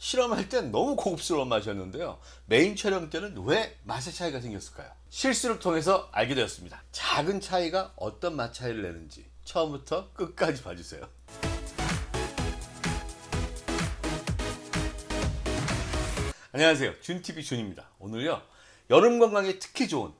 실험할 땐 너무 고급스러운 맛이었는데요. 메인 촬영 때는 왜 맛의 차이가 생겼을까요? 실수를 통해서 알게 되었습니다. 작은 차이가 어떤 맛 차이를 내는지 처음부터 끝까지 봐주세요. 안녕하세요. 준TV 준입니다. 오늘요, 여름 건강에 특히 좋은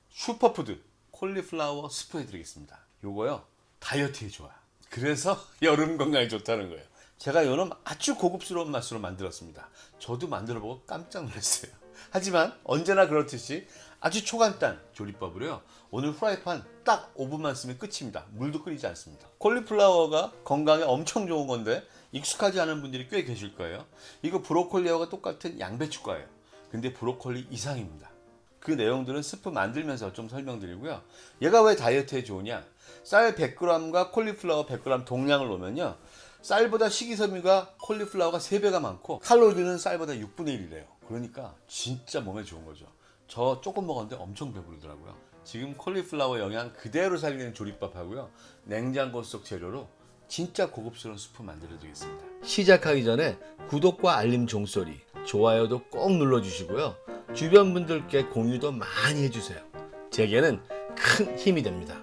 슈퍼푸드 콜리플라워 스프 해드리겠습니다. 요거요, 다이어트에 좋아요. 그래서 여름 건강에 좋다는 거예요. 제가 여름 아주 고급스러운 맛으로 만들었습니다. 저도 만들어보고 깜짝 놀랐어요. 하지만 언제나 그렇듯이 아주 초간단 조리법으로요, 오늘 후라이팬 딱 5분만 쓰면 끝입니다. 물도 끓이지 않습니다. 콜리플라워가 건강에 엄청 좋은 건데 익숙하지 않은 분들이 꽤 계실 거예요. 이거 브로콜리와 똑같은 양배추과예요. 근데 브로콜리 이상입니다. 그 내용들은 스프 만들면서 좀 설명드리고요. 얘가 왜 다이어트에 좋으냐? 쌀 100g과 콜리플라워 100g 동량을 놓으면요, 쌀보다 식이섬유가 콜리플라워가 3배가 많고 칼로리는 쌀보다 6분의 1이래요. 그러니까 진짜 몸에 좋은 거죠. 저 조금 먹었는데 엄청 배부르더라고요. 지금 콜리플라워 영양 그대로 살리는 조리법 하고요, 냉장고 속 재료로 진짜 고급스러운 스프 만들어 드리겠습니다. 시작하기 전에 구독과 알림 종소리, 좋아요도 꼭 눌러주시고요. 주변 분들께 공유도 많이 해주세요. 제게는 큰 힘이 됩니다.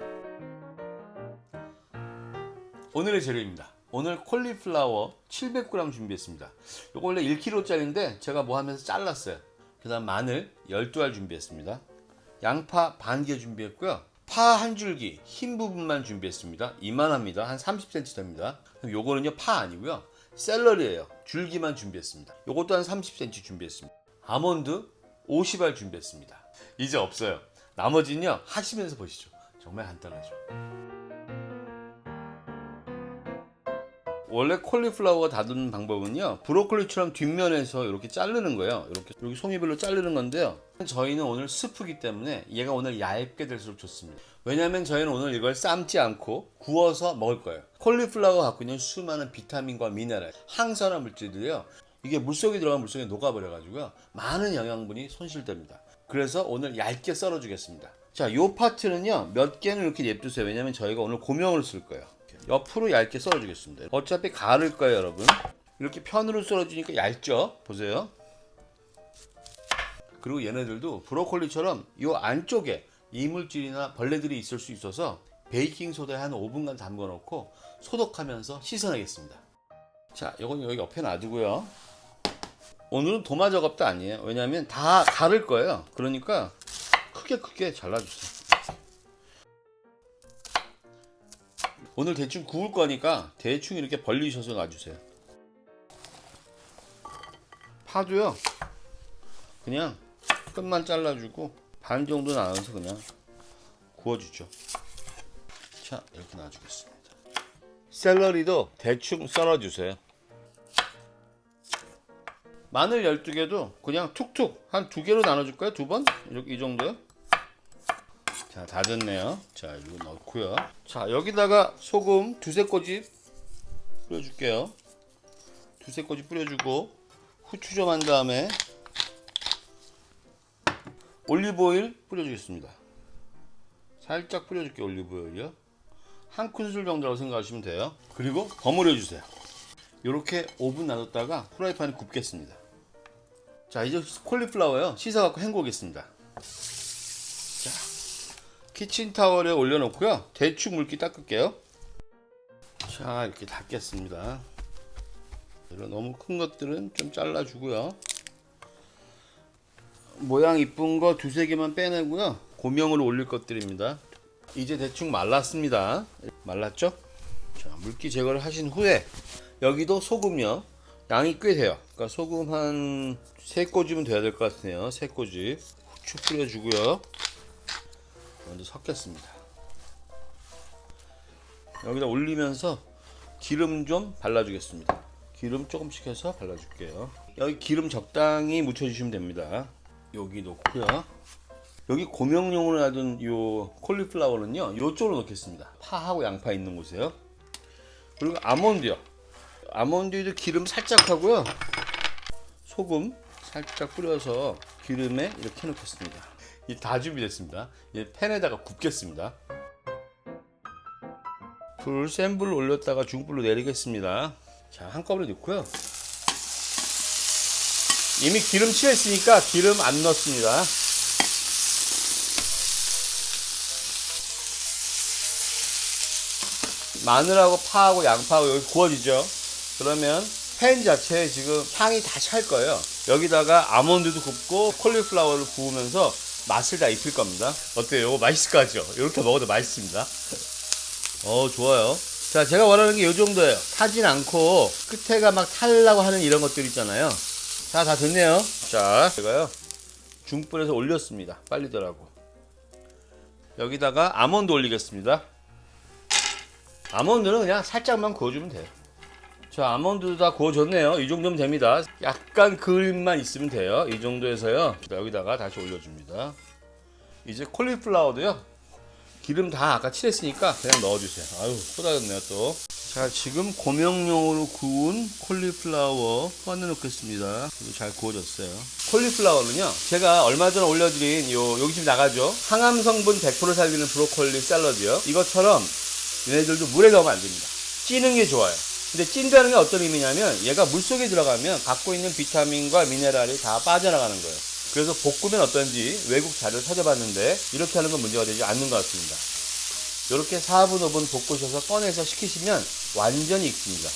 오늘의 재료입니다. 오늘 콜리플라워 700g 준비했습니다. 이거 원래 1kg짜리인데 제가 뭐 하면서 잘랐어요. 그 다음 마늘 12알 준비했습니다. 양파 반 개 준비했고요. 파 한 줄기 흰 부분만 준비했습니다. 이만합니다. 한 30cm 됩니다. 요거는요, 파 아니고요, 샐러리예요. 줄기만 준비했습니다. 요것도 한 30cm 준비했습니다. 아몬드 50알 준비했습니다. 이제 없어요. 나머지는요, 하시면서 보시죠. 정말 간단하죠. 원래 콜리플라워가 다듬는 방법은요, 브로콜리처럼 뒷면에서 이렇게 자르는 거예요. 이렇게 여기 송이별로 자르는 건데요, 저희는 오늘 스프기 때문에 얘가 오늘 얇게 될수록 좋습니다. 왜냐하면 저희는 오늘 이걸 삶지 않고 구워서 먹을 거예요. 콜리플라워가 갖고 있는 수많은 비타민과 미네랄, 항산화 물질들이요, 이게 물속에 들어가면 물속에 녹아버려 가지고요, 많은 영양분이 손실됩니다. 그래서 오늘 얇게 썰어 주겠습니다. 자, 요 파트는요, 몇 개는 이렇게 냅두세요. 왜냐면 저희가 오늘 고명을 쓸 거예요. 옆으로 얇게 썰어 주겠습니다. 어차피 가를 거예요, 여러분. 이렇게 편으로 썰어 주니까 얇죠? 보세요. 그리고 얘네들도 브로콜리처럼 요 안쪽에 이물질이나 벌레들이 있을 수 있어서 베이킹소다에 한 5분간 담궈 놓고 소독하면서 씻어내겠습니다. 자, 이건 여기 옆에 놔두고요. 오늘은 도마 작업도 아니에요. 왜냐하면 다 가를 거예요. 그러니까 크게 잘라주세요. 오늘 대충 구울 거니까 대충 이렇게 벌리셔서 놔주세요. 파도요, 그냥 끝만 잘라주고 반 정도 나눠서 그냥 구워주죠. 자, 이렇게 놔주겠습니다. 샐러리도 대충 썰어주세요. 마늘 12개도 그냥 툭툭 한 2개로 나눠줄까요? 2번? 이렇게, 이 정도요? 자, 다 됐네요. 자, 이거 넣고요. 자, 여기다가 소금 2-3꼬집 뿌려줄게요. 2-3꼬집 뿌려주고 후추 좀 한 다음에 올리브오일 뿌려주겠습니다. 살짝 뿌려줄게요. 올리브오일이요. 한 큰술 정도라고 생각하시면 돼요. 그리고 버무려주세요. 이렇게 5분 놔뒀다가 프라이팬에 굽겠습니다. 자, 이제 콜리플라워요, 씻어갖고 헹구겠습니다. 자, 키친타월에 올려놓고요, 대충 물기 닦을게요. 자, 이렇게 닦겠습니다. 이런 너무 큰 것들은 좀 잘라주고요, 모양 이쁜 거 2-3개만 빼내고요, 고명으로 올릴 것들입니다. 이제 대충 말랐습니다. 말랐죠? 자, 물기 제거를 하신 후에 여기도 소금요, 양이 꽤 돼요. 그러니까 소금 한 3꼬집은 돼야 될 것 같네요. 3꼬집. 후추 뿌려주고요, 먼저 섞겠습니다. 여기다 올리면서 기름 좀 발라주겠습니다. 기름 조금씩 해서 발라줄게요. 여기 기름 적당히 묻혀주시면 됩니다. 여기 놓고요. 여기 고명용으로 놔둔 요 콜리플라워는요, 요쪽으로 넣겠습니다. 파하고 양파 있는 곳에요. 그리고 아몬드요. 아몬드도 기름 살짝 하고요, 소금 살짝 뿌려서 기름에 이렇게 넣겠습니다. 이 다 준비됐습니다. 이제 팬에다가 굽겠습니다. 불 센 불로 올렸다가 중불로 내리겠습니다. 자, 한꺼번에 넣고요. 이미 기름 칠했으니까 기름 안 넣습니다. 마늘하고 파하고 양파하고 여기 구워지죠. 그러면 팬 자체에 지금 향이 다 찰 거예요. 여기다가 아몬드도 굽고 콜리플라워를 구우면서 맛을 다 입힐 겁니다. 어때요? 이거 맛있을 것 같죠? 이렇게 먹어도 맛있습니다. 좋아요. 자, 제가 원하는 게 이 정도예요. 타진 않고 끝에가 막 타려고 하는 이런 것들 있잖아요. 자, 다 됐네요. 자, 제가요 중불에서 올렸습니다. 빨리더라고. 여기다가 아몬드 올리겠습니다. 아몬드는 그냥 살짝만 구워주면 돼요. 자, 아몬드도 다 구워졌네요. 이 정도면 됩니다. 약간 그림만 있으면 돼요. 이 정도에서요. 여기다가 다시 올려줍니다. 이제 콜리플라워도요. 기름 다 아까 칠했으니까 그냥 넣어주세요. 아유, 쏟아졌네요 또. 자, 지금 고명용으로 구운 콜리플라워 꺼내놓겠습니다. 이거 잘 구워졌어요. 콜리플라워는요, 제가 얼마 전에 올려드린 여기 지금 나가죠. 항암 성분 100% 살리는 브로콜리 샐러드요. 이것처럼 얘네들도 물에 넣으면 안 됩니다. 찌는 게 좋아요. 근데 찐다는 게 어떤 의미냐면 얘가 물속에 들어가면 갖고 있는 비타민과 미네랄이 다 빠져나가는 거예요. 그래서 볶으면 어떤지 외국 자료를 찾아봤는데 이렇게 하는 건 문제가 되지 않는 것 같습니다. 이렇게 4분, 5분 볶으셔서 꺼내서 식히시면 완전히 익습니다.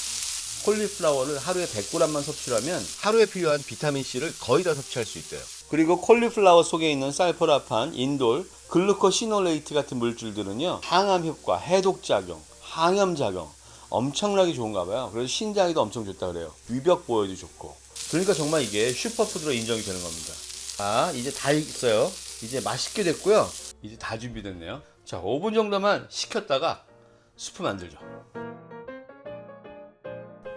콜리플라워를 하루에 100g만 섭취하면 하루에 필요한 비타민C를 거의 다 섭취할 수 있대요. 그리고 콜리플라워 속에 있는 살포라판, 인돌, 글루코시놀레이트 같은 물질들은요, 항암 효과, 해독작용, 항염작용 엄청나게 좋은가 봐요. 그래서 신장에도 엄청 좋다 그래요. 위벽 보호에도 좋고. 그러니까 정말 이게 슈퍼푸드로 인정이 되는 겁니다. 자, 이제 다 익었어요. 이제 맛있게 됐고요. 이제 다 준비됐네요. 자, 5분 정도만 식혔다가 수프 만들죠.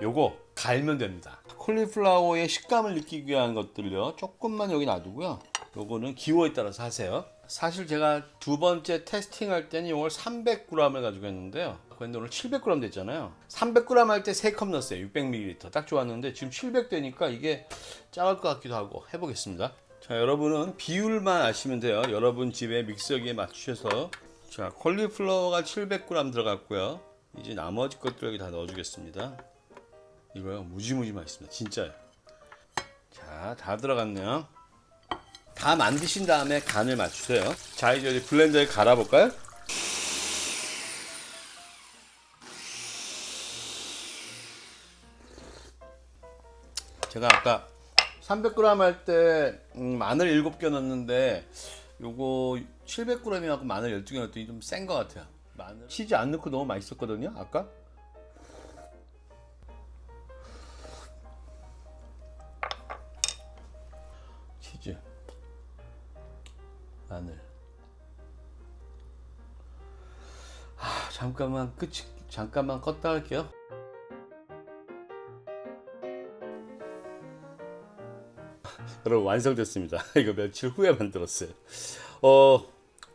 요거 갈면 됩니다. 콜리플라워의 식감을 느끼기 위한 것들요, 조금만 여기 놔두고요. 요거는 기호에 따라서 하세요. 사실 제가 두 번째 테스팅 할 때는 이걸 300g을 가지고 했는데요. 근데 오늘 700g 됐잖아요. 300g 할 때 3컵 넣었어요. 600ml. 딱 좋았는데 지금 700 되니까 이게 작을 것 같기도 하고 해보겠습니다. 자, 여러분은 비율만 아시면 돼요. 여러분 집에 믹서기에 맞추셔서. 자, 콜리플라워가 700g 들어갔고요. 이제 나머지 것들 여기 다 넣어주겠습니다. 이거요, 무지무지 맛있습니다. 진짜요. 자, 다 들어갔네요. 다 만드신 다음에 간을 맞추세요. 자, 이제 블렌더에 갈아볼까요? 제가 아까 300g 할 때 마늘 7개 넣었는데 요거 700g이라고 마늘 12개 넣었더니 좀 센 것 같아요. 마늘 치즈 안 넣고 너무 맛있었거든요 아까. 치즈, 마늘. 잠깐만 껐다 할게요. 여러분, 완성됐습니다. 이거 며칠 후에 만들었어요.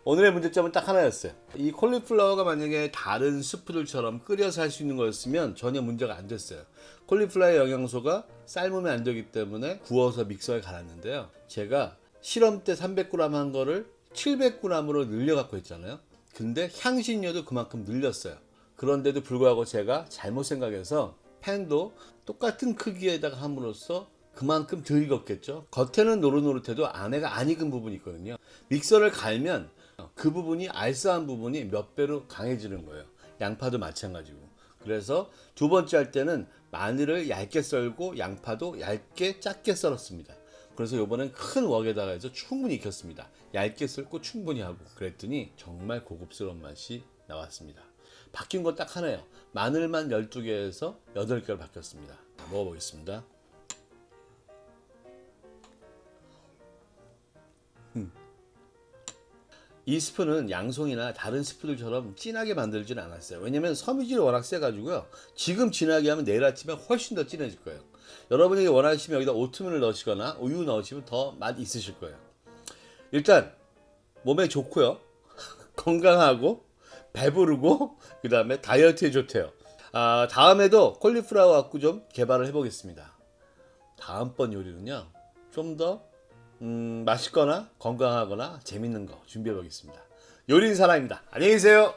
오늘의 문제점은 딱 하나였어요. 이 콜리플라워가 만약에 다른 스프들처럼 끓여서 할 수 있는 거였으면 전혀 문제가 안 됐어요. 콜리플라워의 영양소가 삶으면 안 되기 때문에 구워서 믹서에 갈았는데요. 제가 실험 때 300g 한 거를 700g으로 늘려갖고 했잖아요. 근데 향신료도 그만큼 늘렸어요. 그런데도 불구하고 제가 잘못 생각해서 팬도 똑같은 크기에다가 함으로써 그만큼 덜 익었겠죠. 겉에는 노릇노릇해도 안에가 안 익은 부분이 있거든요. 믹서를 갈면 그 부분이 알싸한 부분이 몇 배로 강해지는 거예요. 양파도 마찬가지고. 그래서 두 번째 할 때는 마늘을 얇게 썰고 양파도 얇게 작게 썰었습니다. 그래서 이번엔 큰 웍에다가 해서 충분히 익혔습니다. 얇게 썰고 충분히 하고 그랬더니 정말 고급스러운 맛이 나왔습니다. 바뀐 거 딱 하나예요. 마늘만 12개에서 8개로 바뀌었습니다. 먹어보겠습니다. 이 스프는 양송이나 다른 스프들처럼 진하게 만들지는 않았어요. 왜냐면 섬유질이 워낙 세가지고요. 지금 진하게 하면 내일 아침에 훨씬 더 진해질 거예요. 여러분이 원하시면 여기다 오트밀을 넣으시거나 우유 넣으시면 더 맛 있으실 거예요. 일단 몸에 좋고요. 건강하고 배부르고 그 다음에 다이어트에 좋대요. 다음에도 콜리플라워 갖고 좀 개발을 해보겠습니다. 다음번 요리는요, 좀 더 맛있거나 건강하거나 재밌는 거 준비해 보겠습니다. 요리는 사람입니다. 안녕히 계세요.